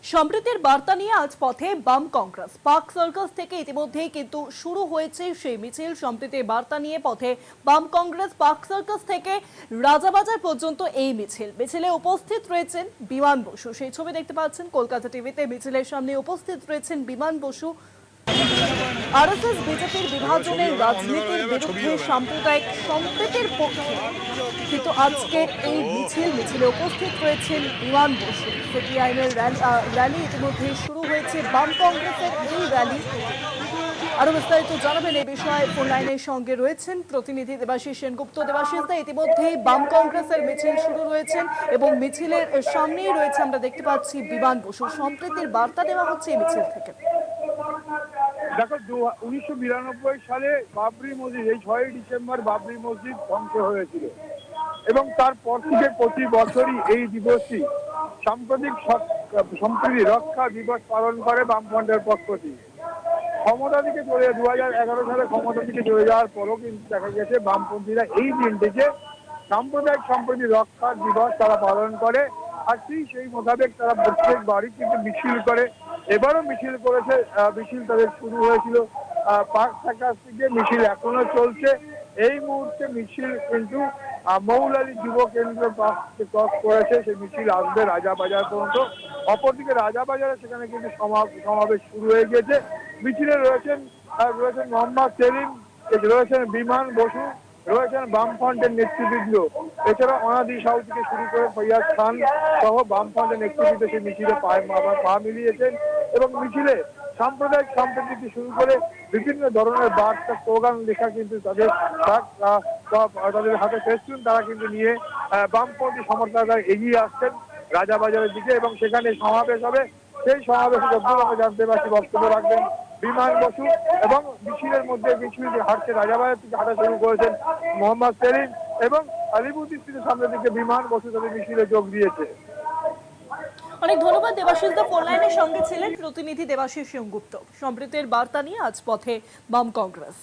সম্প্রীতির বার্তা নিয়ে আজ পথে বাম কংগ্রেস। পার্ক সার্কাস থেকে ইতিমধ্যেই কিন্তু শুরু হয়েছে সেই মিছিল। সম্প্রীতির বার্তা নিয়ে পথে বাম কংগ্রেস। পার্ক সার্কাস থেকে রাজাবাজার পর্যন্ত এই মিছিলে উপস্থিত রয়েছেন বিমান বসু। সেই ছবি দেখতে পাচ্ছেন কলকাতা টিভিতে। মিছিলের সামনে উপস্থিত রয়েছেন বিমান বসু। আরএসএস বিজেপির বিভাজনের রাজনীতির বিরুদ্ধে সাম্প্রদায়িক সম্প্রীতির পক্ষে কিন্তু আজকের এই মিছিলে উপস্থিত রয়েছেন বিমান বসু। সিপিআইএমের র্যালি ইতিমধ্যে শুরু হয়েছে, বাম কংগ্রেসের এই র্যালি। আরো বিস্তারিত জানাবেন এই বিষয়ে ফোন লাইনের সঙ্গে রয়েছেন প্রতিনিধি দেবাশিস সেনগুপ্ত। দেবাশিস দা, ইতিমধ্যেই বাম কংগ্রেসের মিছিল শুরু রয়েছেন এবং মিছিলের সামনেই রয়েছে, আমরা দেখতে পাচ্ছি বিমান বসু। সম্প্রীতির বার্তা দেওয়া হচ্ছে এই মিছিল থেকে। দেখো, 1992 সালে বাবরি মসজিদ, এই 6ই ডিসেম্বর বাবরি মসজিদ ধ্বংস হয়েছিল এবং তারপর থেকে প্রতি বছরই এই দিবসটি সাম্প্রতিক সম্প্রীতি রক্ষা দিবস পালন করে বামফ্রন্টের পক্ষ থেকে। ক্ষমতা থেকে 2011 সালে ক্ষমতা থেকে চলে যাওয়ার পরও কিন্তু দেখা গেছে বামপন্থীরা এই দিনটিকে সাম্প্রদায়িক সম্প্রীতি রক্ষার দিবস তারা পালন করে। আর সেই মোতাবেক তারা প্রত্যেক বাড়ি কিন্তু মিছিল করে। এবারও মিছিল করেছে। মিছিল তাদের শুরু হয়েছিল পার্ক সার্কাস থেকে, মিছিল এখনো চলছে। এই মুহূর্তে মিছিল কিন্তু মৌলালী যুব কেন্দ্র ক্রস করেছে। সেই মিছিল আসবে রাজাবাজার পর্যন্ত। অপরদিকে রাজাবাজারে সেখানে কিন্তু সমাবেশ শুরু হয়ে গিয়েছে। মিছিলে রয়েছেন মোহাম্মদ সেলিম, রয়েছেন বিমান বসু, রয়েছেন বামফ্রন্টের নেতৃবৃন্দ। এছাড়া অনাদি সাউ থেকে শুরু করে ফৈয়াদ খান সহ বামফ্রন্টের নেতৃবৃন্দ সেই মিছিলে পা মিলিয়েছেন এবং মিছিলে সাম্প্রদায়িক সম্প্রীতি শুরু করে বিভিন্ন ধরনের বার্তা স্লোগান লেখা কিন্তু তাদের হাতে ফেস্টুন তারা কিন্তু নিয়ে বামপন্থী সমর্থকরা এগিয়ে আসছেন রাজাবাজারের দিকে এবং সেখানে সমাবেশ হবে। সেই সমাবেশে আমরা জানতে পারছি বক্তব্য রাখবেন বিমান বসু এবং মিছিলের মধ্যে মিছিল হাঁটছে রাজাবাজার থেকে হাঁটা শুরু করেছেন মোহাম্মদ সেলিম এবং আলিপুর স্ট্রিটের সামনের দিকে বিমান বসু তাদের মিছিলে যোগ দিয়েছে। অনেক ধন্যবাদ দেবাশিস দা, ফোন লাইনের সঙ্গে ছিলেন প্রতিনিধি দেবাশিস সেনগুপ্ত। সম্প্রীতির বার্তা নিয়ে আজ পথে বাম কংগ্রেস।